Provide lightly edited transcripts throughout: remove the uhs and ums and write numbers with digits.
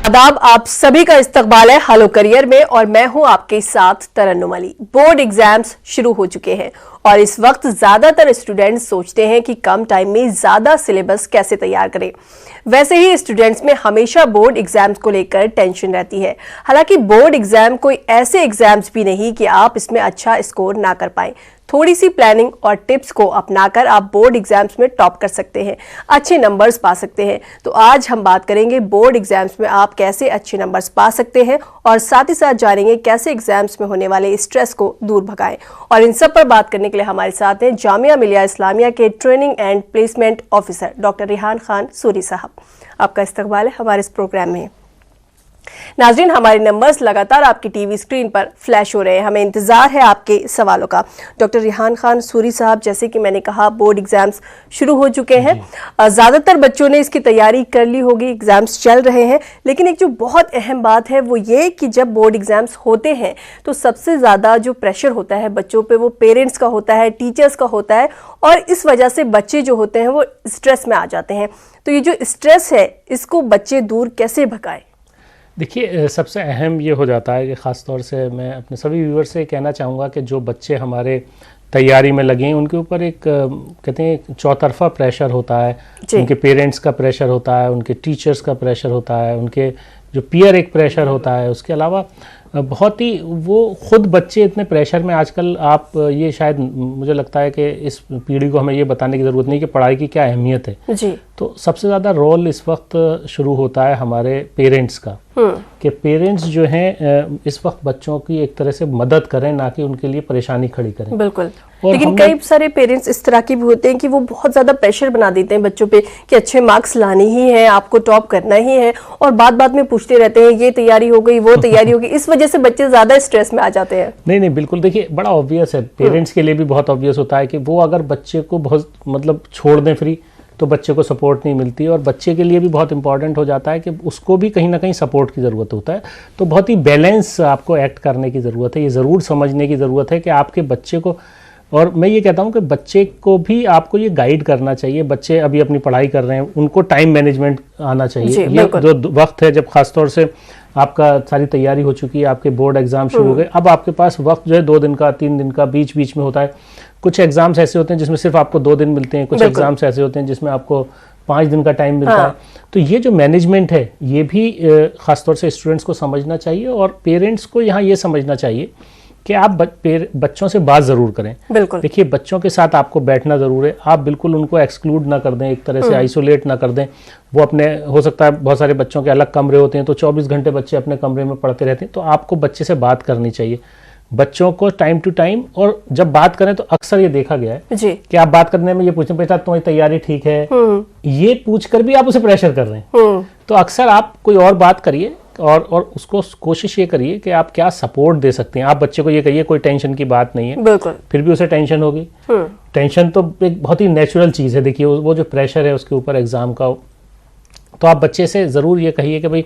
आदाब, आप सभी का इस्तकबाल है हेलो करियर में और मैं हूं आपके साथ तरन्नुम अली। बोर्ड एग्जाम्स शुरू हो चुके हैं और इस वक्त ज्यादातर स्टूडेंट्स सोचते हैं कि कम टाइम में ज्यादा सिलेबस कैसे तैयार करें। वैसे ही स्टूडेंट्स में हमेशा बोर्ड एग्जाम्स को लेकर टेंशन रहती है। हालांकि बोर्ड एग्जाम कोई ऐसे एग्जाम्स भी नहीं कि आप इसमें अच्छा स्कोर ना कर पाएं। थोड़ी सी प्लानिंग और टिप्स को अपनाकर आप बोर्ड एग्जाम्स में टॉप कर सकते हैं, अच्छे नंबर्स पा सकते हैं। तो आज हम बात करेंगे बोर्ड एग्जाम्स में आप कैसे अच्छे नंबर्स पा सकते हैं और साथ ही साथ जानेंगे कैसे एग्जाम्स में होने वाले स्ट्रेस को दूर भगाएं। और इन सब पर बात करने के लिए हमारे साथ हैं जामिया मिलिया इस्लामिया के training and placement officer doctor Rihan Khan Suri साहब। आपका इस्तकबाल है हमारे इस प्रोग्राम में। नाज़रीन, हमारे नंबर्स लगातार आपकी टीवी स्क्रीन पर फ्लैश हो रहे हैं, हमें इंतजार है आपके सवालों का। डॉक्टर रिहान खान सूरी साहब, जैसे कि मैंने कहा बोर्ड एग्जाम्स शुरू हो चुके हैं, ज़्यादातर बच्चों ने इसकी तैयारी कर ली होगी, एग्जाम्स चल रहे हैं। लेकिन एक जो बहुत अहम बात है वो ये कि जब बोर्ड एग्जाम्स होते हैं तो सबसे ज़्यादा जो प्रेशर होता है बच्चों पे वो पेरेंट्स का होता है, टीचर्स का होता है, और इस वजह से बच्चे जो होते हैं वो स्ट्रेस में आ जाते हैं। तो ये जो स्ट्रेस है इसको बच्चे दूर कैसे भगाएं? देखिए, सबसे अहम ये हो जाता है कि ख़ास तौर से मैं अपने सभी व्यूअर्स से कहना चाहूँगा कि जो बच्चे हमारे तैयारी में लगे हैं उनके ऊपर एक कहते हैं चौतरफा प्रेशर होता है। उनके पेरेंट्स का प्रेशर होता है, उनके टीचर्स का प्रेशर होता है, उनके जो पीयर एक प्रेशर होता है। उसके अलावा बहुत ही वो खुद बच्चे इतने प्रेशर में आजकल, आप ये शायद मुझे लगता है कि इस पीढ़ी को हमें ये बताने की ज़रूरत नहीं कि पढ़ाई की क्या अहमियत है जी। तो सबसे ज़्यादा रोल इस वक्त शुरू होता है हमारे पेरेंट्स का, कि पेरेंट्स जो हैं इस वक्त बच्चों की एक तरह से मदद करें, ना कि उनके लिए परेशानी खड़ी करें। बिल्कुल। लेकिन कई सारे पेरेंट्स इस तरह के भी होते हैं कि वो बहुत ज़्यादा प्रेशर बना देते हैं बच्चों पे कि अच्छे मार्क्स लाने ही है, आपको टॉप करना ही है, और बात बात में पूछते रहते हैं ये तैयारी हो गई, वो तैयारी हो गई। इस वजह से बच्चे ज़्यादा स्ट्रेस में आ जाते हैं। नहीं, बिल्कुल। देखिए, बड़ा ऑब्वियस है, पेरेंट्स के लिए भी बहुत ऑब्वियस होता है कि वो अगर बच्चे को बहुत छोड़ दें फ्री तो बच्चे को सपोर्ट नहीं मिलती, और बच्चे के लिए भी बहुत इंपॉर्टेंट हो जाता है कि उसको भी कहीं ना कहीं सपोर्ट की ज़रूरत होता है। तो बहुत ही बैलेंस आपको एक्ट करने की ज़रूरत है। ये ज़रूर समझने की ज़रूरत है कि आपके बच्चे को, और मैं ये कहता हूँ कि बच्चे को भी आपको ये गाइड करना चाहिए। बच्चे अभी अपनी पढ़ाई कर रहे हैं, उनको टाइम मैनेजमेंट आना चाहिए। ये जो वक्त है जब खासतौर से आपका सारी तैयारी हो चुकी है, आपके बोर्ड एग्जाम शुरू हो गए, अब आपके पास वक्त जो है 2 दिन का 3 दिन का बीच बीच में होता है। कुछ एग्जाम्स ऐसे होते हैं जिसमें सिर्फ आपको 2 दिन मिलते हैं, कुछ एग्जाम्स ऐसे होते हैं जिसमें आपको 5 दिन का टाइम मिलता है। तो ये जो मैनेजमेंट है ये भी खासतौर से स्टूडेंट्स को समझना चाहिए, और पेरेंट्स को यहाँ ये समझना चाहिए कि आप बच्चों से बात ज़रूर करें। बिल्कुल। देखिए, बच्चों के साथ आपको बैठना ज़रूर है। आप बिल्कुल उनको एक्सक्लूड ना कर दें, एक तरह से आइसोलेट ना कर दें। वो अपने, हो सकता है बहुत सारे बच्चों के अलग कमरे होते हैं, तो 24 घंटे बच्चे अपने कमरे में पढ़ते रहते हैं। तो आपको बच्चे से बात करनी चाहिए, बच्चों को टाइम टू टाइम। और जब बात करें तो अक्सर ये देखा गया है जी कि आप बात करने में ये पूछते हैं, बेटा तुम्हारी तैयारी ठीक है, ये पूछकर भी आप उसे प्रेशर कर रहे हैं। तो अक्सर आप कोई और बात करिए, और उसको कोशिश ये करिए कि आप क्या सपोर्ट दे सकते हैं। आप बच्चे को ये कहिए कोई टेंशन की बात नहीं है, बिल्कुल, फिर भी उसे टेंशन होगी। टेंशन तो एक बहुत ही नेचुरल चीज़ है। देखिए, वो जो प्रेशर है उसके ऊपर एग्जाम का, तो आप बच्चे से ज़रूर ये कहिए कि भाई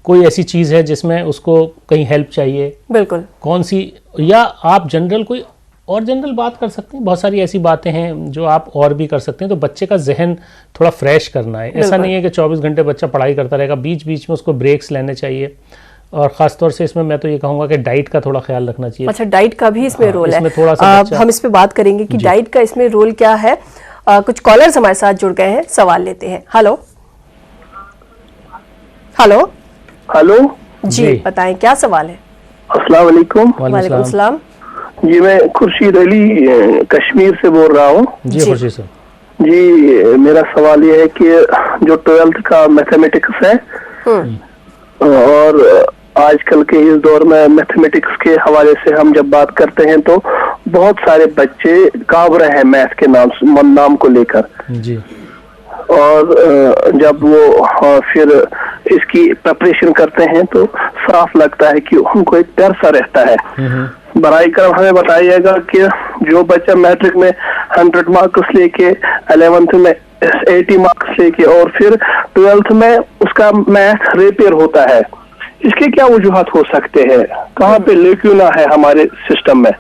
कोई ऐसी चीज़ है जिसमें उसको कहीं हेल्प चाहिए, बिल्कुल, कौन सी, या आप जनरल बात कर सकते हैं। बहुत सारी ऐसी बातें हैं जो आप और भी कर सकते हैं। तो बच्चे का जहन थोड़ा फ्रेश करना है। ऐसा नहीं है कि 24 घंटे बच्चा पढ़ाई करता रहेगा, बीच बीच में उसको ब्रेक्स लेने चाहिए। और ख़ासतौर से इसमें मैं तो ये कहूँगा कि डाइट का थोड़ा ख्याल रखना चाहिए। अच्छा, डाइट का भी इसमें रोल है, थोड़ा सा हम इस पे बात करेंगे कि डाइट का इसमें रोल क्या है। कुछ कॉलर्स हमारे साथ जुड़ गए हैं, सवाल लेते हैं। हेलो जी, बताएं क्या सवाल है? अस्सलाम वालेकुम। वालेकुम सलाम जी, मैं खुर्शीद अली कश्मीर से बोल रहा हूँ। जी खुर्शीद साहब जी, मेरा सवाल ये है कि जो 12th का मैथमेटिक्स है, और आजकल के इस दौर में मैथमेटिक्स के हवाले से हम जब बात करते हैं तो बहुत सारे बच्चे कांप रहे हैं मैथ के नाम को लेकर जी। और जब वो फिर इसकी प्रिपरेशन करते हैं तो साफ लगता है कि उनको एक डर सा रहता है। बराए करम हमें बताइएगा कि जो बच्चा मैट्रिक में 100 मार्क्स लेके, 11th में 80 मार्क्स लेके, और फिर 12th में उसका मैथ रिपेयर होता है, इसके क्या वजूहात हो सकते हैं? कहाँ पे लेक्यूना है हमारे सिस्टम में?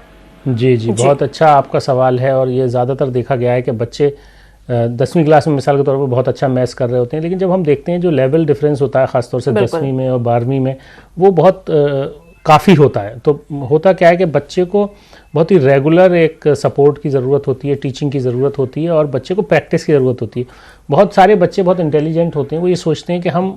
जी, बहुत अच्छा आपका सवाल है। और ये ज़्यादातर देखा गया है कि बच्चे 10वीं क्लास में मिसाल के तौर पर बहुत अच्छा मैथ्स कर रहे होते हैं, लेकिन जब हम देखते हैं जो लेवल डिफरेंस होता है ख़ासतौर से 10वीं में और 12वीं में, वो बहुत काफ़ी होता है। तो होता क्या है कि बच्चे को बहुत ही रेगुलर एक सपोर्ट की ज़रूरत होती है, टीचिंग की ज़रूरत होती है और बच्चे को प्रैक्टिस की ज़रूरत होती है। बहुत सारे बच्चे बहुत इंटेलिजेंट होते हैं, वो ये सोचते हैं कि हम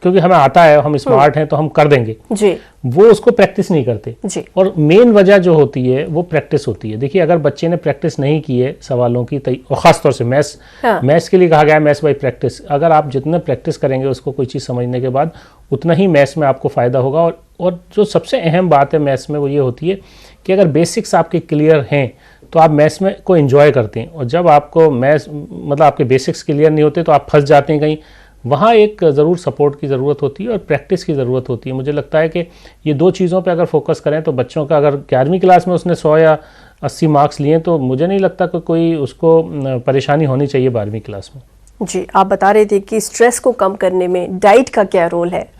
क्योंकि हमें आता है, हम स्मार्ट हैं तो हम कर देंगे जी, वो उसको प्रैक्टिस नहीं करते जी। और मेन वजह जो होती है वो प्रैक्टिस होती है। देखिए अगर बच्चे ने प्रैक्टिस नहीं की है सवालों की, और ख़ासतौर से मैथ्स, हाँ। मैथ्स के लिए कहा गया है मैथ्स बाई प्रैक्टिस। अगर आप जितना प्रैक्टिस करेंगे उसको कोई चीज़ समझने के बाद, उतना ही मैथ्स में आपको फ़ायदा होगा। और जो सबसे अहम बात है मैथ्स में वो ये होती है कि अगर बेसिक्स आपके क्लियर हैं तो आप मैथ्स में को एंजॉय करते हैं, और जब आपको मैथ्स मतलब आपके बेसिक्स क्लियर नहीं होते तो आप फंस जाते हैं कहीं। वहाँ एक ज़रूर सपोर्ट की ज़रूरत होती है और प्रैक्टिस की ज़रूरत होती है। मुझे लगता है कि ये दो चीज़ों पे अगर फोकस करें तो बच्चों का, अगर 11वीं क्लास में उसने 100 या 80 मार्क्स लिए तो मुझे नहीं लगता कि कोई उसको परेशानी होनी चाहिए 12वीं क्लास में। जी, आप बता रहे थे कि स्ट्रेस को कम करने में डाइट का क्या रोल है?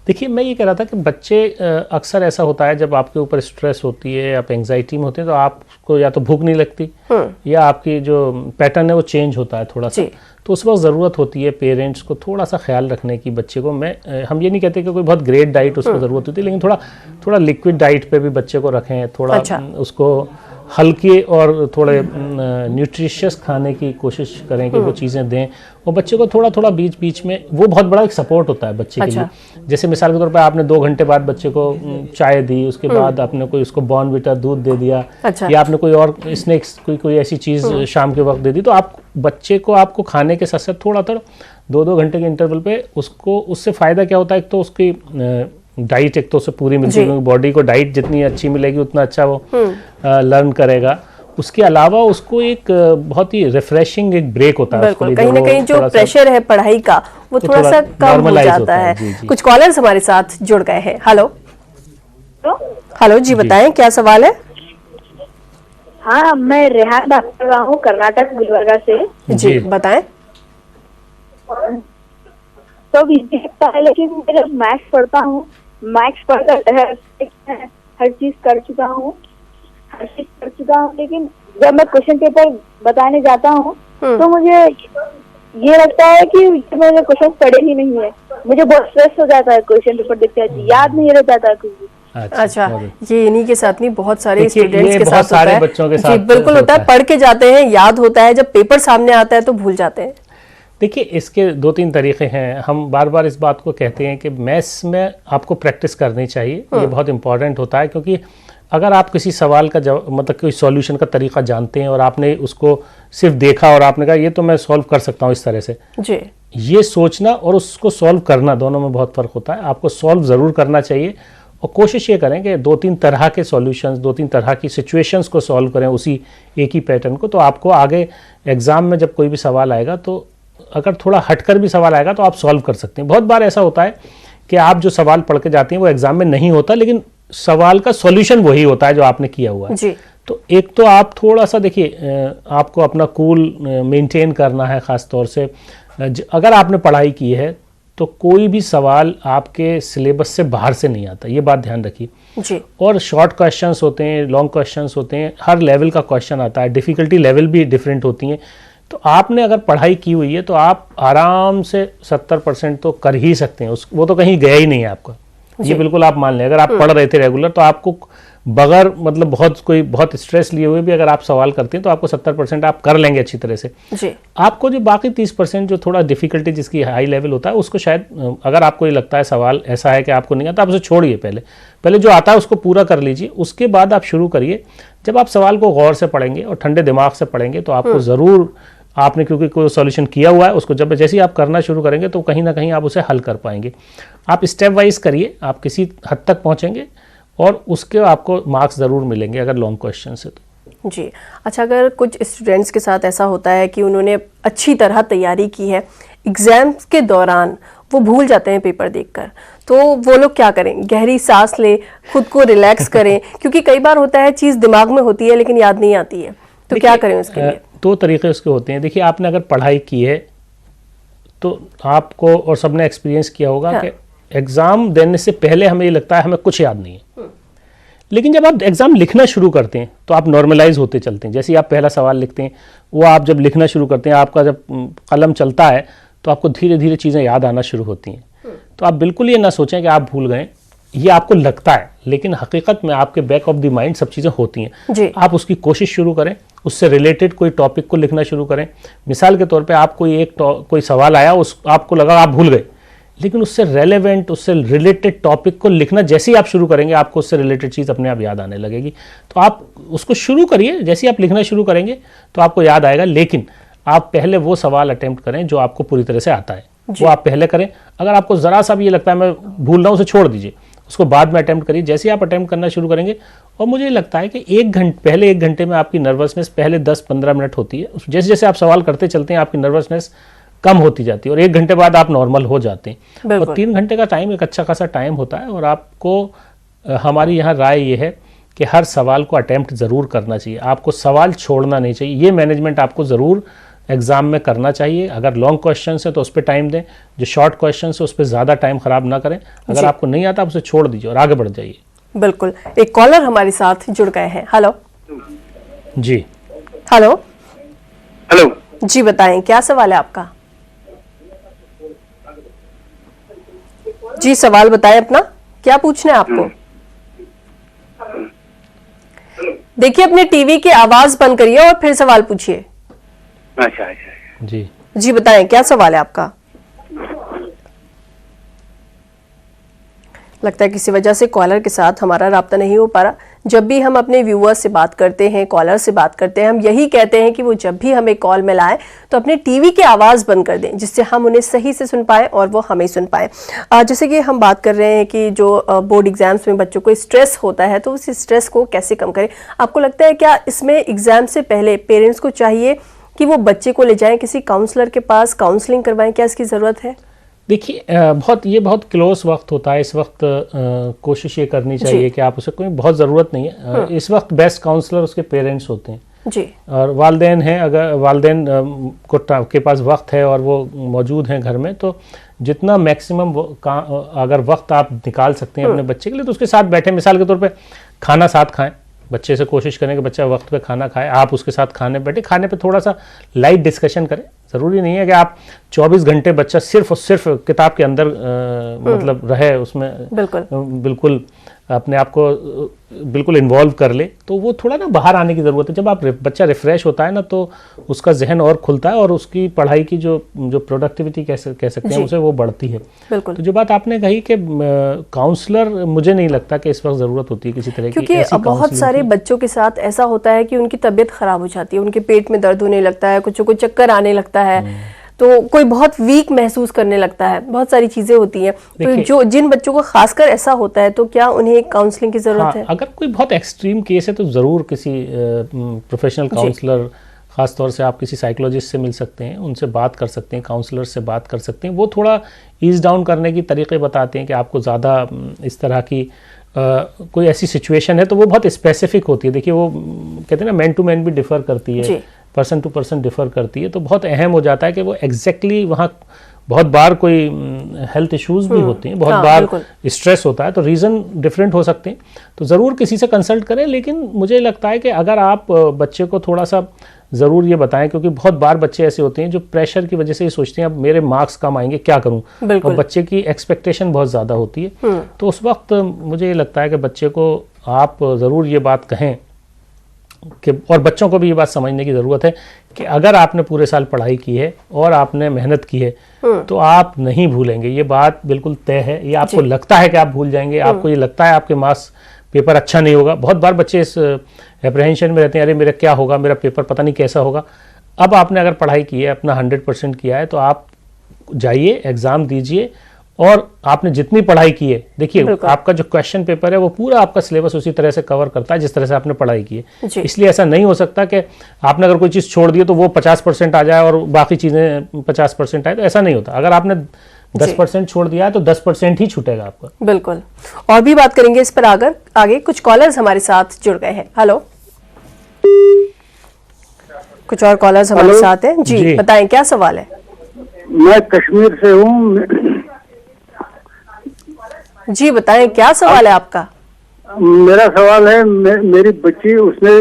देखिए मैं ये कह रहा था कि बच्चे अक्सर ऐसा होता है जब आपके ऊपर स्ट्रेस होती है, आप एंग्जाइटी में होते हैं तो आपको या तो भूख नहीं लगती या आपकी जो पैटर्न है वो चेंज होता है थोड़ा सा। तो उस वक्त ज़रूरत होती है पेरेंट्स को थोड़ा सा ख्याल रखने की बच्चे को। हम ये नहीं कहते कि कोई बहुत ग्रेट डाइट उसको ज़रूरत होती है, लेकिन थोड़ा लिक्विड डाइट पे भी बच्चे को रखें, थोड़ा उसको हल्के और थोड़े न्यूट्रिशियस खाने की कोशिश करें कि वो चीज़ें दें, और बच्चे को थोड़ा थोड़ा बीच बीच में, वो बहुत बड़ा एक सपोर्ट होता है बच्चे के लिए। जैसे मिसाल के तौर पर आपने 2 घंटे बाद बच्चे को चाय दी, उसके बाद आपने कोई उसको बॉर्नविटा दूध दे दिया, या आपने कोई और स्नैक्स कोई ऐसी चीज़ शाम के वक्त दे दी, तो आप बच्चे को आपको खाने के साथ साथ थोड़ा 2-2 घंटे के इंटरवल पे उसको, उससे फ़ायदा क्या होता है, एक तो उसकी डाइट एक तो उसे पूरी मिलती है, क्योंकि बॉडी को डाइट जितनी अच्छी मिलेगी उतना अच्छा वो लर्न करेगा। उसके अलावा उसको एक बहुत ही रिफ्रेशिंग एक ब्रेक होता है। बिल्कुल, कहीं ना कहीं जो प्रेशर है पढ़ाई का वो थोड़ा सा कम हो जाता है। जी, जी। कुछ कॉलर्स हमारे साथ जुड़ गए हैं। हेलो जी, बताएं क्या सवाल है? हाँ, मैं रेहान बात कर रहा हूँ, कर्नाटक गुलबर्गा से। जी बताएं। तो इजी लगता है, लेकिन मैं जब मैथ्स पढ़ता हूँ, मैथ्स पढ़कर हर चीज कर चुका हूँ, लेकिन जब मैं क्वेश्चन पेपर बताने जाता हूँ तो मुझे ये लगता है कि मैंने क्वेश्चन पढ़े ही नहीं है। मुझे बहुत स्ट्रेस हो जाता है क्वेश्चन पेपर देखते हैं, याद नहीं रह जाता है कुछ। अच्छा, ये इन्हीं के साथ नहीं, बहुत सारे स्टूडेंट्स के साथ होता सारे है। बच्चों के साथ बिल्कुल होता है, पढ़ के जाते हैं, याद होता है, जब पेपर सामने आता है तो भूल जाते हैं। देखिए इसके 2-3 तरीके हैं। हम बार बार इस बात को कहते हैं कि मैथ्स में आपको प्रैक्टिस करनी चाहिए, ये बहुत इंपॉर्टेंट होता है, क्योंकि अगर आप किसी सवाल का मतलब कोई सॉल्यूशन का तरीका जानते हैं और आपने उसको सिर्फ देखा और आपने कहा ये तो मैं सॉल्व कर सकता हूँ इस तरह से, जी, ये सोचना और उसको सॉल्व करना, दोनों में बहुत फ़र्क होता है। आपको सॉल्व ज़रूर करना चाहिए और कोशिश ये करें कि 2-3 तरह के सॉल्यूशंस, 2-3 तरह की सिचुएशंस को सॉल्व करें उसी एक ही पैटर्न को। तो आपको आगे एग्ज़ाम में जब कोई भी सवाल आएगा, तो अगर थोड़ा हटकर भी सवाल आएगा तो आप सॉल्व कर सकते हैं। बहुत बार ऐसा होता है कि आप जो सवाल पढ़ के जाते हैं वो एग्ज़ाम में नहीं होता, लेकिन सवाल का सॉल्यूशन वही होता है जो आपने किया हुआ है। जी। तो एक तो आप थोड़ा सा देखिए, आपको अपना कूल मेंटेन करना है। ख़ास तौर से अगर आपने पढ़ाई की है तो कोई भी सवाल आपके सिलेबस से बाहर से नहीं आता, ये बात ध्यान रखिए। जी। और शॉर्ट क्वेश्चंस होते हैं, लॉन्ग क्वेश्चंस होते हैं, हर लेवल का क्वेश्चन आता है, डिफ़िकल्टी लेवल भी डिफरेंट होती हैं। तो आपने अगर पढ़ाई की हुई है तो आप आराम से 70% तो कर ही सकते हैं। वो तो कहीं गया ही नहीं है आपका, ये बिल्कुल आप मान लें। अगर आप पढ़ रहे थे रेगुलर तो आपको बगैर मतलब बहुत स्ट्रेस लिए हुए भी अगर आप सवाल करते हैं तो आपको 70% आप कर लेंगे अच्छी तरह से। जी। आपको जो बाकी 30% जो थोड़ा डिफिकल्टी जिसकी हाई लेवल होता है उसको शायद, अगर आपको ये लगता है सवाल ऐसा है कि आपको नहीं आता, आप उसे छोड़िए। पहले जो आता है उसको पूरा कर लीजिए, उसके बाद आप शुरू करिए। जब आप सवाल को गौर से पढ़ेंगे और ठंडे दिमाग से पढ़ेंगे तो आपको ज़रूर, आपने क्योंकि कोई सॉल्यूशन किया हुआ है उसको जैसे ही आप करना शुरू करेंगे तो कहीं ना कहीं आप उसे हल कर पाएंगे। आप स्टेप वाइज करिए, आप किसी हद तक पहुंचेंगे और उसके आपको मार्क्स ज़रूर मिलेंगे अगर लॉन्ग क्वेश्चन से तो। जी। अच्छा, अगर कुछ स्टूडेंट्स के साथ ऐसा होता है कि उन्होंने अच्छी तरह तैयारी की है, एग्जाम्स के दौरान वो भूल जाते हैं पेपर देखकर, तो वो लोग क्या करें? गहरी सांस लें, खुद को रिलैक्स करें, क्योंकि कई बार होता है चीज़ दिमाग में होती है लेकिन याद नहीं आती है, तो क्या करें उसके लिए? 2 तरीके उसके होते हैं। देखिए, आपने अगर पढ़ाई की है तो आपको, और सबने एक्सपीरियंस किया होगा कि एग्ज़ाम देने से पहले हमें ये लगता है हमें कुछ याद नहीं है, लेकिन जब आप एग्ज़ाम लिखना शुरू करते हैं तो आप नॉर्मलाइज होते चलते हैं। जैसे ही आप पहला सवाल लिखते हैं, वो आप जब लिखना शुरू करते हैं, आपका जब कलम चलता है तो आपको धीरे धीरे चीज़ें याद आना शुरू होती हैं। तो आप बिल्कुल ये ना सोचें कि आप भूल गए, ये आपको लगता है, लेकिन हकीकत में आपके बैक ऑफ द माइंड सब चीज़ें होती हैं। आप उसकी कोशिश शुरू करें, उससे रिलेटेड कोई टॉपिक को लिखना शुरू करें। मिसाल के तौर पे आप कोई सवाल आया, उस आपको लगा आप भूल गए, लेकिन उससे रेलेवेंट, उससे रिलेटेड टॉपिक को लिखना जैसे ही आप शुरू करेंगे, आपको उससे रिलेटेड चीज़ अपने आप याद आने लगेगी। तो आप उसको शुरू करिए, जैसे ही आप लिखना शुरू करेंगे तो आपको याद आएगा। लेकिन आप पहले वो सवाल अटेम्प्ट करें जो आपको पूरी तरह से आता है, वो आप पहले करें। अगर आपको ज़रा सा भी ये लगता है मैं भूल रहा हूँ, उसे छोड़ दीजिए, उसको बाद में अटेम्प्ट करिए। जैसे ही आप अटेम्प्ट करना शुरू करेंगे, और मुझे लगता है कि पहले 1 घंटे में आपकी नर्वसनेस पहले 10-15 मिनट होती है, जैसे जैसे आप सवाल करते चलते हैं आपकी नर्वसनेस कम होती जाती है, और 1 घंटे बाद आप नॉर्मल हो जाते हैं। और 3 घंटे का टाइम एक अच्छा खासा टाइम होता है। और आपको हमारी यहाँ राय ये है कि हर सवाल को अटेम्प्ट ज़रूर करना चाहिए, आपको सवाल छोड़ना नहीं चाहिए। ये मैनेजमेंट आपको ज़रूर एग्ज़ाम में करना चाहिए। अगर लॉन्ग क्वेश्चन है तो उस पर टाइम दें, जो शॉर्ट क्वेश्चन है उस पर ज़्यादा टाइम ख़राब ना करें। अगर आपको नहीं आता आप उसे छोड़ दीजिए और आगे बढ़ जाइए। बिल्कुल। एक कॉलर हमारे साथ जुड़ गए हैं। हेलो जी। हेलो हेलो जी, बताएं क्या सवाल है आपका? जी, सवाल बताएं अपना, क्या पूछना है आपको? देखिए, अपने टीवी की आवाज बंद करिए और फिर सवाल पूछिए। अच्छा जी जी, बताएं क्या सवाल है आपका? लगता है किसी वजह से कॉलर के साथ हमारा राब्ता नहीं हो पा रहा। जब भी हम अपने व्यूअर्स से बात करते हैं, कॉलर से बात करते हैं, हम यही कहते हैं कि वो जब भी हमें कॉल मिलाएं तो अपने टीवी की आवाज़ बंद कर दें, जिससे हम उन्हें सही से सुन पाएं और वो हमें सुन पाएं। जैसे कि हम बात कर रहे हैं कि जो बोर्ड एग्जाम्स में बच्चों को स्ट्रेस होता है, तो उस स्ट्रेस को कैसे कम करें? आपको लगता है क्या इसमें एग्जाम से पहले पेरेंट्स को चाहिए कि वो बच्चे को ले जाएं किसी काउंसलर के पास, काउंसलिंग करवाएं? क्या इसकी ज़रूरत है? देखिए, बहुत क्लोज वक्त होता है। इस वक्त कोशिश ये करनी चाहिए कि आप उसे, कोई बहुत ज़रूरत नहीं है। इस वक्त बेस्ट काउंसलर उसके पेरेंट्स होते हैं जी, और वालिदैन हैं। अगर वालिदैन के पास वक्त है और वो मौजूद हैं घर में, तो जितना मैक्सिमम अगर वक्त आप निकाल सकते हैं अपने बच्चे के लिए, तो उसके साथ बैठे। मिसाल के तौर पे खाना साथ खाएं, बच्चे से कोशिश करें कि बच्चा वक्त पे खाना खाए, आप उसके साथ खाने बैठे, खाने पे थोड़ा सा लाइट डिस्कशन करें। ज़रूरी नहीं है कि आप 24 घंटे बच्चा सिर्फ और सिर्फ किताब के अंदर मतलब रहे, उसमें बिल्कुल अपने आप को बिल्कुल इन्वॉल्व कर ले। तो वो थोड़ा ना बाहर आने की ज़रूरत है। जब आप बच्चा रिफ़्रेश होता है ना, तो उसका जहन और खुलता है और उसकी पढ़ाई की जो प्रोडक्टिविटी कह सकते हैं उसे, वो बढ़ती है। तो जो बात आपने कही कि काउंसलर, मुझे नहीं लगता कि इस वक्त ज़रूरत होती है किसी तरह की। क्योंकि बहुत सारे बच्चों के साथ ऐसा होता है कि उनकी तबीयत ख़राब हो जाती है, उनके पेट में दर्द होने लगता है, कुछ को चक्कर आने लगता है, तो कोई बहुत वीक महसूस करने लगता है, बहुत सारी चीजें होती हैं। तो जिन बच्चों को खासकर ऐसा होता है, तो क्या उन्हें काउंसलिंग की जरूरत है? अगर कोई बहुत एक्सट्रीम केस है तो ज़रूर किसी प्रोफेशनल काउंसलर, ख़ास तौर से आप किसी साइकोलॉजिस्ट से मिल सकते हैं, उनसे बात कर सकते हैं, काउंसलर से बात कर सकते हैं। वो थोड़ा ईज डाउन करने की तरीके बताते हैं कि आपको ज़्यादा इस तरह की कोई ऐसी सिचुएशन है, तो वो बहुत स्पेसिफिक होती है। देखिए, वो कहते हैं ना, मैन टू मैन भी डिफ़र करती है, पर्सन टू पर्सन डिफ़र करती है। तो बहुत अहम हो जाता है कि वो एग्जैक्टली वहाँ बहुत बार कोई हेल्थ इश्यूज़ भी होते हैं, बहुत बार स्ट्रेस होता है, तो रीज़न डिफरेंट हो सकते हैं। तो ज़रूर किसी से कंसल्ट करें। लेकिन मुझे लगता है कि अगर आप बच्चे को थोड़ा सा ज़रूर ये बताएं, क्योंकि बहुत बार बच्चे ऐसे होते हैं जो प्रेशर की वजह से ये सोचते हैं अब मेरे मार्क्स कम आएंगे, क्या करूं, और बच्चे की एक्सपेक्टेशन बहुत ज़्यादा होती है। तो उस वक्त मुझे ये लगता है कि बच्चे को आप ज़रूर ये बात कहें कि, और बच्चों को भी ये बात समझने की ज़रूरत है कि अगर आपने पूरे साल पढ़ाई की है और आपने मेहनत की है तो आप नहीं भूलेंगे, ये बात बिल्कुल तय है। ये आपको लगता है कि आप भूल जाएंगे, आपको ये लगता है आपके मार्क्स पेपर अच्छा नहीं होगा। बहुत बार बच्चे इस एप्रीहेंशन में रहते हैं, अरे मेरा क्या होगा, मेरा पेपर पता नहीं कैसा होगा। अब आपने अगर पढ़ाई की है, अपना 100% किया है, तो आप जाइए, एग्ज़ाम दीजिए, और आपने जितनी पढ़ाई की है, देखिए आपका जो क्वेश्चन पेपर है वो पूरा आपका सिलेबस उसी तरह से कवर करता है जिस तरह से आपने पढ़ाई की है। इसलिए ऐसा नहीं हो सकता कि आपने अगर कोई चीज़ छोड़ दी तो वो 50% आ जाए और बाकी चीज़ें 50% आए, तो ऐसा नहीं होता। अगर आपने 10% छोड़ दिया है तो 10% ही छूटेगा आपका। बिल्कुल। और भी बात करेंगे इस पर आगे। कुछ कॉलर्स हमारे साथ जुड़ गए हैं। हेलो, कुछ और कॉलर्स हमारे साथ हैं। जी, बताएं क्या सवाल है? मैं कश्मीर से हूँ। जी, बताएं क्या सवाल है आपका? मेरा सवाल है, मेरी बच्ची उसने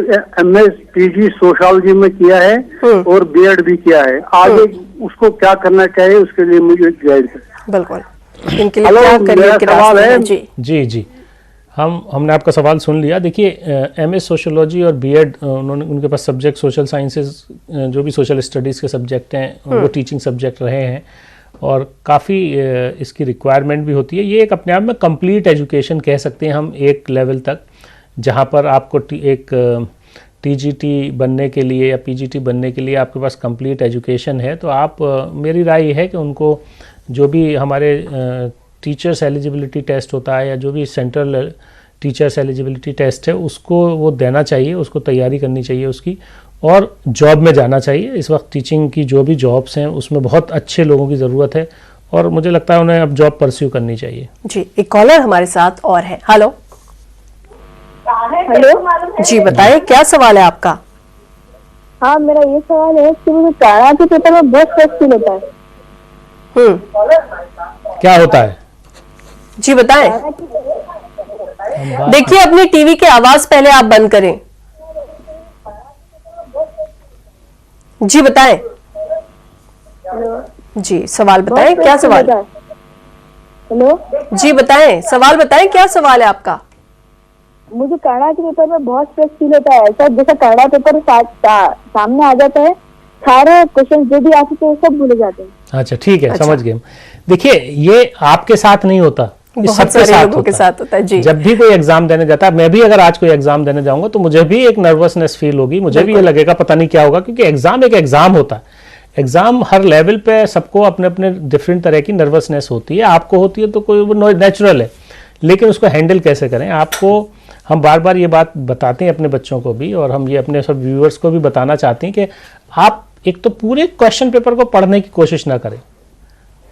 MS PG सोशियोलॉजी में किया है और B.Ed भी किया है। आगे उसको क्या करना चाहिए, उसके लिए मुझे गाइड करें। बिल्कुल, इनके लिए हेलो, क्या करियर मेरा के सवाल रास्ते है। हैं? जी जी हमने आपका सवाल सुन लिया। देखिए MS सोशियोलॉजी और B.Ed उनके पास सब्जेक्ट सोशल साइंसेज, जो भी सोशल स्टडीज़ के सब्जेक्ट हैं वो टीचिंग सब्जेक्ट रहे हैं और काफ़ी इसकी रिक्वायरमेंट भी होती है। ये एक अपने आप में कंप्लीट एजुकेशन कह सकते हैं हम एक लेवल तक, जहाँ पर आपको एक TGT बनने के लिए या PGT बनने के लिए आपके पास कंप्लीट एजुकेशन है। तो आप मेरी राय ये है कि उनको जो भी हमारे टीचर्स एलिजिबिलिटी टेस्ट होता है या जो भी सेंट्रल टीचर्स एलिजिबिलिटी टेस्ट है उसको वो देना चाहिए, उसको तैयारी करनी चाहिए उसकी, और जॉब में जाना चाहिए। इस वक्त टीचिंग की जो भी जॉब्स हैं उसमें बहुत अच्छे लोगों की ज़रूरत है और मुझे लगता है उन्हें अब जॉब परस्यू करनी चाहिए। जी, एक कॉलर हमारे साथ और है। हेलो हेलो जी, बताएं क्या सवाल है आपका? हाँ, मेरा ये सवाल है कि मुझे काना के पेपर में बहुत स्ट्रेस फील होता है। क्या होता है? जी बताएं। देखिए, अपनी टीवी की आवाज पहले आप बंद करें। जी बताएं। जी, सवाल बताएं, क्या सवाल? हेलो, जी बताएं, सवाल बताएं, क्या सवाल है आपका? मुझे कन्नड़ा के पेपर में बहुत स्ट्रेस फील होता है। ऐसा जैसा कन्नड़ा पेपर सामने आ जाता है, सारे क्वेश्चन जो भी आते थे सब भूल जाते हैं। अच्छा, ठीक है, समझ गए। देखिए, ये आपके साथ नहीं होता, ये बहुत सबके सारे साथ लोगों के साथ होता है। जी, जब भी कोई एग्जाम देने जाता है, मैं भी अगर आज कोई एग्जाम देने जाऊंगा तो मुझे भी एक नर्वसनेस फील होगी, मुझे भी ये लगेगा पता नहीं क्या होगा, क्योंकि एग्जाम एक एग्जाम होता है। एग्जाम हर लेवल पे सबको अपने अपने डिफरेंट तरह की नर्वसनेस होती है। आपको होती है तो कोई वो नेचुरल है, लेकिन उसको हैंडल कैसे करें, आपको हम बार बार ये बात बताते हैं अपने बच्चों को भी, और हम ये अपने सब व्यूअर्स को भी बताना चाहते हैं कि आप एक तो पूरे क्वेश्चन पेपर को पढ़ने की कोशिश ना करें।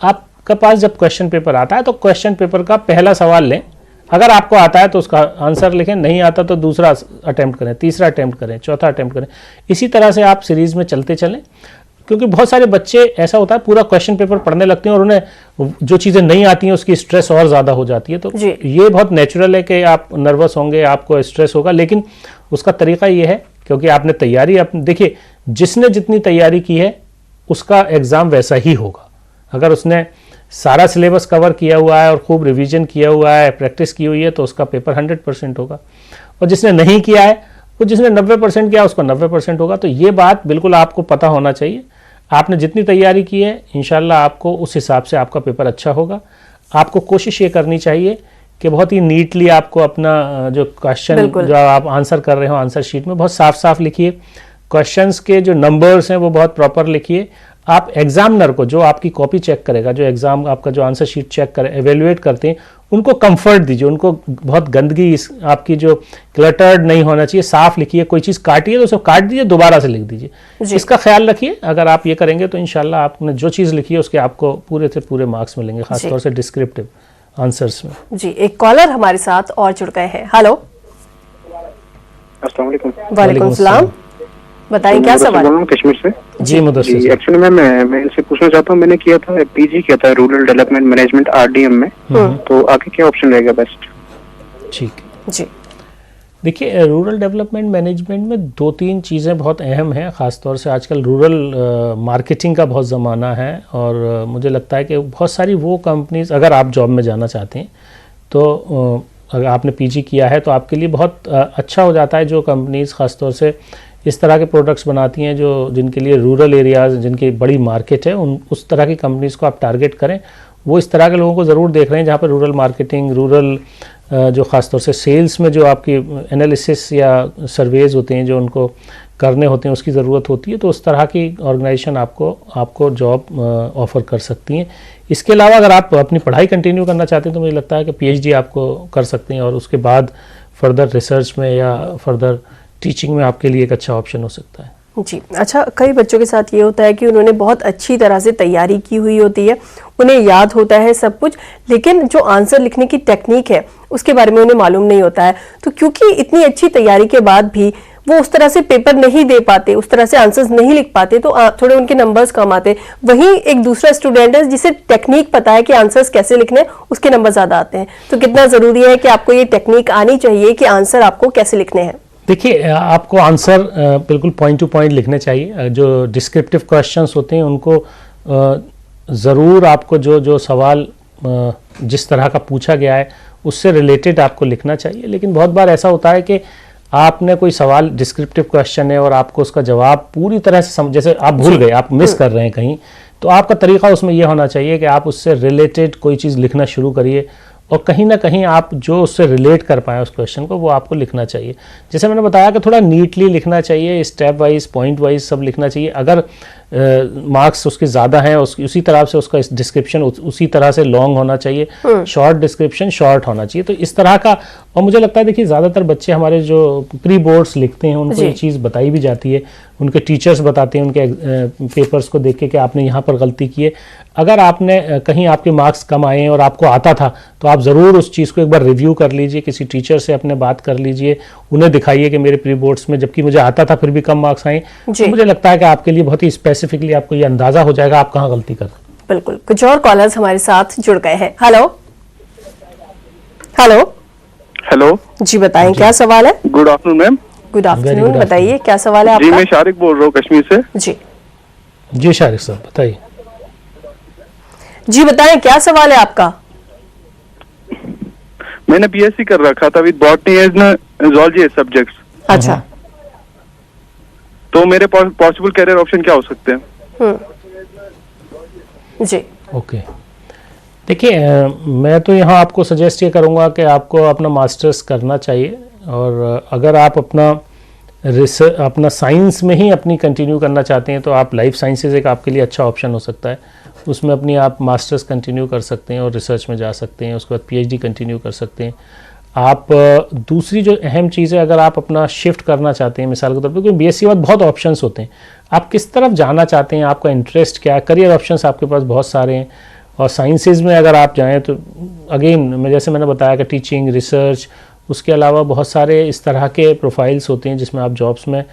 आपके पास जब क्वेश्चन पेपर आता है तो क्वेश्चन पेपर का पहला सवाल लें, अगर आपको आता है तो उसका आंसर लिखें, नहीं आता तो दूसरा अटेम्प्ट करें, तीसरा अटेम्प्ट करें, चौथा अटेम्प्ट करें। इसी तरह से आप सीरीज में चलते चलें, क्योंकि बहुत सारे बच्चे ऐसा होता है पूरा क्वेश्चन पेपर पढ़ने लगते हैं और उन्हें जो चीज़ें नहीं आती हैं उसकी स्ट्रेस और ज़्यादा हो जाती है। तो ये बहुत नेचुरल है कि आप नर्वस होंगे, आपको स्ट्रेस होगा, लेकिन उसका तरीका ये है, क्योंकि आपने तैयारी देखिए, जिसने जितनी तैयारी की है उसका एग्ज़ाम वैसा ही होगा। अगर उसने सारा सिलेबस कवर किया हुआ है और खूब रिवीजन किया हुआ है, प्रैक्टिस की हुई है, तो उसका पेपर 100% होगा। और जिसने नहीं किया है, वो जिसने 90% किया उसका 90% होगा। तो ये बात बिल्कुल आपको पता होना चाहिए। आपने जितनी तैयारी की है इंशाल्लाह आपको उस हिसाब से आपका पेपर अच्छा होगा। आपको कोशिश ये करनी चाहिए कि बहुत ही नीटली आपको अपना जो क्वेश्चन जो आप आंसर कर रहे हो आंसर शीट में बहुत साफ साफ लिखिए। क्वेश्चंस के जो नंबर्स हैं वो बहुत प्रॉपर लिखिए। आप एग्जामिनर को, जो आपकी कॉपी चेक करेगा, जो एग्जाम आपका जो आंसर शीट चेक करे, एवेल्युएट करते हैं, उनको कंफर्ट दीजिए। उनको बहुत गंदगी आपकी जो क्लटर्ड नहीं होना चाहिए, साफ लिखिए। कोई चीज़ काटिए तो उसको काट दीजिए, दोबारा से लिख दीजिए। इसका ख्याल रखिए। अगर आप ये करेंगे तो इंशाल्लाह आपने जो चीज़ लिखी है उसके आपको पूरे से पूरे मार्क्स मिलेंगे, खासतौर से डिस्क्रिप्टिव आंसर्स में। जी, एक कॉलर हमारे साथ और जुड़ गए हैं। हेलो, अस्सलाम वालेकुम। वालेकुम सलाम, बताइए क्या सवाल? कश्मीर से। जी मुदस्सिर जी, एक्चुअली मैं इनसे पूछना चाहता हूँ, मैंने किया था PG किया था रूरल डेवलपमेंट मैनेजमेंट RDM में, तो आगे क्या ऑप्शन रहेगा बेस्ट? ठीक है जी, देखिए, रूरल डेवलपमेंट मैनेजमेंट में 2-3 चीज़ें बहुत अहम हैं। ख़ासतौर से आजकल रूरल मार्केटिंग का बहुत ज़माना है और मुझे लगता है कि बहुत सारी वो कंपनीज, अगर आप जॉब में जाना चाहते हैं तो अगर आपने PG किया है तो आपके लिए बहुत अच्छा हो जाता है। जो कंपनीज ख़ासतौर से इस तरह के प्रोडक्ट्स बनाती हैं जो जिनके लिए रूरल एरियाज़, जिनकी बड़ी मार्केट है, उस तरह की कंपनीज़ को आप टारगेट करें। वो इस तरह के लोगों को ज़रूर देख रहे हैं जहाँ पर रूरल मार्केटिंग, रूरल जो ख़ासतौर से सेल्स में जो आपकी एनालिसिस या सर्वेज होते हैं जो उनको करने होते हैं उसकी ज़रूरत होती है। तो उस तरह की ऑर्गेनाइजेशन आपको जॉब ऑफ़र कर सकती हैं। इसके अलावा अगर आप अपनी पढ़ाई कंटिन्यू करना चाहते हैं तो मुझे लगता है कि PhD आपको कर सकते हैं और उसके बाद फर्दर रिसर्च में या फर्दर टीचिंग में आपके लिए एक अच्छा ऑप्शन हो सकता है। जी, अच्छा, कई बच्चों के साथ ये होता है कि उन्होंने बहुत अच्छी तरह से तैयारी की हुई होती है, उन्हें याद होता है सब कुछ, लेकिन जो आंसर लिखने की टेक्निक है उसके बारे में उन्हें मालूम नहीं होता है। तो क्योंकि इतनी अच्छी तैयारी के बाद भी वो उस तरह से पेपर नहीं दे पाते, उस तरह से आंसर्स नहीं लिख पाते, तो थोड़े उनके नंबर्स कम आते। वहीं एक दूसरा स्टूडेंट है जिसे टेक्निक पता है कि आंसर्स कैसे लिखने हैं, उसके नंबर ज्यादा आते हैं। तो कितना जरूरी है कि आपको ये टेक्निक आनी चाहिए कि आंसर आपको कैसे लिखने हैं। देखिए, आपको आंसर बिल्कुल पॉइंट टू पॉइंट लिखने चाहिए। जो डिस्क्रिप्टिव क्वेश्चंस होते हैं उनको ज़रूर आपको जो सवाल जिस तरह का पूछा गया है उससे रिलेटेड आपको लिखना चाहिए। लेकिन बहुत बार ऐसा होता है कि आपने कोई सवाल डिस्क्रिप्टिव क्वेश्चन है और आपको उसका जवाब पूरी तरह से जैसे आप भूल गए, आप मिस कर रहे हैं कहीं, तो आपका तरीका उसमें यह होना चाहिए कि आप उससे रिलेटेड कोई चीज़ लिखना शुरू करिए और कहीं ना कहीं आप जो उससे रिलेट कर पाएँ उस क्वेश्चन को, वो आपको लिखना चाहिए। जैसे मैंने बताया कि थोड़ा नीटली लिखना चाहिए, स्टेप वाइज, पॉइंट वाइज सब लिखना चाहिए। अगर मार्क्स उसके ज़्यादा हैं, उसी तरह से उसका डिस्क्रिप्शन उसी तरह से लॉन्ग होना चाहिए, शॉर्ट डिस्क्रिप्शन शॉर्ट होना चाहिए। तो इस तरह का, और मुझे लगता है देखिए ज़्यादातर बच्चे हमारे जो प्री बोर्ड्स लिखते हैं उनको ये चीज़ बताई भी जाती है, उनके टीचर्स बताते हैं उनके पेपर्स को देख के कि आपने यहाँ पर गलती की है। अगर आपने कहीं आपके मार्क्स कम आए हैं और आपको आता था तो आप ज़रूर उस चीज़ को एक बार रिव्यू कर लीजिए, किसी टीचर से अपने बात कर लीजिए, उन्हें दिखाइए कि मेरे प्री बोर्ड्स में जबकि मुझे आता था फिर भी कम मार्क्स आए। तो मुझे लगता है कि आपके लिए बहुत ही स्पेसिफिकली आपको ये अंदाज़ा हो जाएगा आप कहाँ गलती कर रहे हैं। बिल्कुल। कुछ और कॉलर्स हमारे साथ जुड़ गए हैं। हेलो हेलो हेलो जी, बताएं क्या सवाल है। Good afternoon ma'am. Good afternoon, बताइए क्या सवाल है जी, आपका। मैं शारिक बोल रहा हूँ कश्मीर से। जी शारिक साहब बताइए। जी बताएं क्या सवाल है आपका। मैंने बीएससी कर रखा था with botany and zoology subjects. अच्छा। तो मेरे पॉसिबल कैरियर ऑप्शन क्या हो सकते हैं। जी ओके, देखिए मैं तो यहाँ आपको सजेस्ट ये करूँगा कि आपको अपना मास्टर्स करना चाहिए, और अगर आप अपना साइंस में ही अपनी कंटिन्यू करना चाहते हैं तो आप लाइफ साइंसेज एक आपके लिए अच्छा ऑप्शन हो सकता है। उसमें अपनी आप मास्टर्स कंटिन्यू कर सकते हैं और रिसर्च में जा सकते हैं, उसके बाद पीएचडी कंटिन्यू कर सकते हैं आप। दूसरी जो अहम चीज़ है, अगर आप अपना शिफ्ट करना चाहते हैं मिसाल के तौर पर, क्योंकि बीएससी बाद बहुत ऑप्शंस होते हैं, आप किस तरफ जाना चाहते हैं, आपका इंटरेस्ट क्या है, करियर ऑप्शंस आपके पास बहुत सारे हैं। और साइंसेज में अगर आप जाएँ तो अगेन जैसे मैंने बताया कि टीचिंग, रिसर्च, उसके अलावा बहुत सारे इस तरह के प्रोफाइल्स होते हैं जिसमें आप जॉब्स में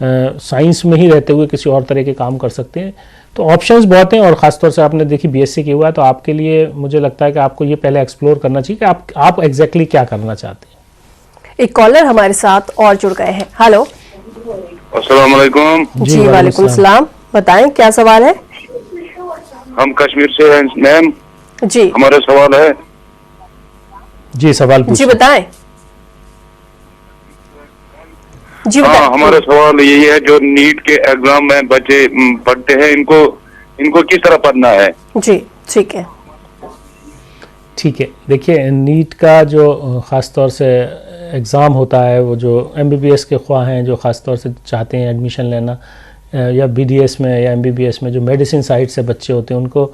साइंस में ही रहते हुए किसी और तरह के काम कर सकते हैं। तो ऑप्शंस बहुत हैं, और ख़ासतौर से आपने देखी बीएससी किया हुआ है तो आपके लिए मुझे लगता है कि आपको ये पहले एक्सप्लोर करना चाहिए कि आप एग्जैक्टली क्या करना चाहते हैं। एक कॉलर हमारे साथ और जुड़ गए हैं। हेलो अस्सलाम वालेकुम। जी वालेकुम सलाम, बताएं क्या सवाल है। हम कश्मीर से हैं मैम। जी हमारा सवाल है। जी सवाल जी पूछिए। बताएं। जी हाँ, बताएं। हमारा सवाल यही है, जो नीट के एग्जाम में बच्चे पढ़ते हैं, इनको किस तरह पढ़ना है। जी ठीक है। ठीक है, देखिए नीट का जो ख़ास तौर से एग्ज़ाम होता है, वो जो एमबीबीएस के ख्वाह हैं जो ख़ास तौर से चाहते हैं एडमिशन लेना या बीडीएस में या एमबीबीएस में, जो मेडिसिन साइड से बच्चे होते हैं उनको,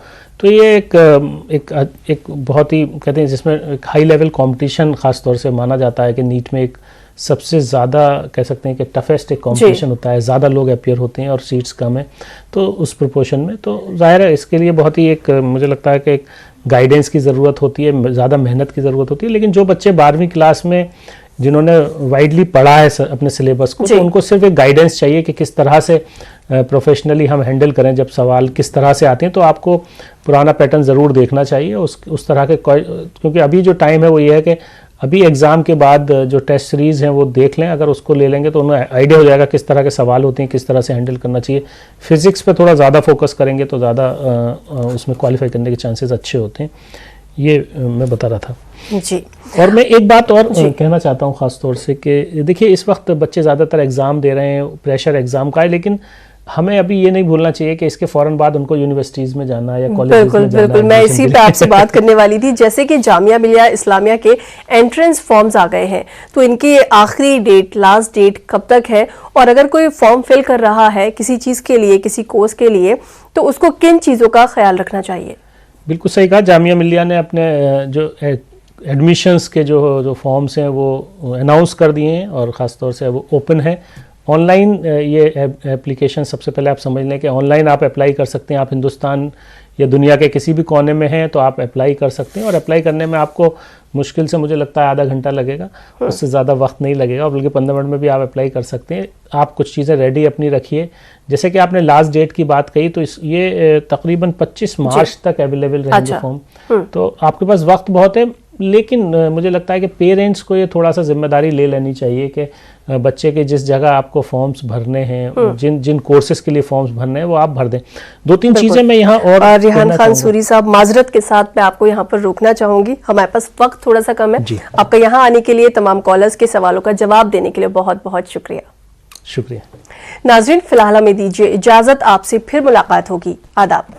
तो ये एक बहुत ही कहते हैं जिसमें एक हाई लेवल कंपटीशन ख़ास तौर से माना जाता है कि नीट में एक सबसे ज़्यादा कह सकते हैं कि टफेस्ट एक कंपटीशन होता है, ज़्यादा लोग अपीयर होते हैं और सीट्स कम है, तो उस प्रोपोर्शन में तो ज़ाहिर है इसके लिए बहुत ही एक मुझे लगता है कि एक गाइडेंस की ज़रूरत होती है, ज़्यादा मेहनत की ज़रूरत होती है। लेकिन जो बच्चे 12वीं क्लास में जिन्होंने वाइडली पढ़ा है अपने सिलेबस को, तो उनको सिर्फ एक गाइडेंस चाहिए कि किस तरह से प्रोफेशनली हम हैंडल करें जब सवाल किस तरह से आते हैं। तो आपको पुराना पैटर्न ज़रूर देखना चाहिए उस तरह के, क्योंकि अभी जो टाइम है वो ये है कि अभी एग्ज़ाम के बाद जो टेस्ट सीरीज़ हैं वो देख लें, अगर उसको ले लेंगे तो उन्हें आइडिया हो जाएगा किस तरह के सवाल होते हैं, किस तरह से हैंडल करना चाहिए। फिज़िक्स पे थोड़ा ज़्यादा फोकस करेंगे तो ज़्यादा उसमें क्वालिफाई करने के चांसेस अच्छे होते हैं। ये मैं बता रहा था जी। और मैं एक बात और कहना चाहता हूँ ख़ास तौर से कि देखिए इस वक्त बच्चे ज़्यादातर एग्ज़ाम दे रहे हैं, प्रेशर एग्ज़ाम का है, लेकिन हमें अभी ये नहीं भूलना चाहिए कि इसके फ़ौरन बाद उनको यूनिवर्सिटीज़ में जाना या कॉलेज में जाना। बिल्कुल, मैं इसी पे आपसे बात करने वाली थी। जैसे कि जामिया मिलिया इस्लामिया के एंट्रेंस फॉर्म्स आ गए हैं, तो इनकी आखिरी डेट, लास्ट डेट कब तक है, और अगर कोई फॉर्म फिल कर रहा है किसी चीज़ के लिए, किसी कोर्स के लिए, तो उसको किन चीज़ों का ख्याल रखना चाहिए। बिल्कुल सही कहा, जामिया मिलिया ने अपने जो एडमिशन्स के जो फॉर्म्स हैं वो अनाउंस कर दिए हैं और ख़ास तौर से वो ओपन है ऑनलाइन ये एप्लीकेशन सबसे पहले आप समझ लें कि ऑनलाइन आप अप्लाई कर सकते हैं। आप हिंदुस्तान या दुनिया के किसी भी कोने में हैं तो आप अप्लाई कर सकते हैं, और अप्लाई करने में आपको मुश्किल से मुझे लगता है आधा घंटा लगेगा, उससे ज़्यादा वक्त नहीं लगेगा, और बल्कि 15 मिनट में भी आप अप्लाई कर सकते हैं। आप कुछ चीज़ें रेडी अपनी रखिए। जैसे कि आपने लास्ट डेट की बात कही, तो ये तकरीबन 25 मार्च तक अवेलेबल रहेंगे फॉर्म, तो आपके पास वक्त बहुत है। लेकिन मुझे लगता है कि पेरेंट्स को ये थोड़ा सा जिम्मेदारी ले लेनी चाहिए कि बच्चे के जिस जगह आपको फॉर्म्स भरने हैं, जिन कोर्सेज के लिए फॉर्म्स भरने हैं, वो आप भर दें। 2-3 चीज़ें मैं यहाँ और रिहान खान सूरी साहब, माजरत के साथ मैं आपको यहाँ पर रोकना चाहूंगी, हमारे पास वक्त थोड़ा सा कम है। आपका यहाँ आने के लिए, तमाम कॉलर्स के सवालों का जवाब देने के लिए बहुत बहुत शुक्रिया। शुक्रिया। नाजरीन, फिलहाल हमें दीजिए इजाजत, आपसे फिर मुलाकात होगी। आदाब।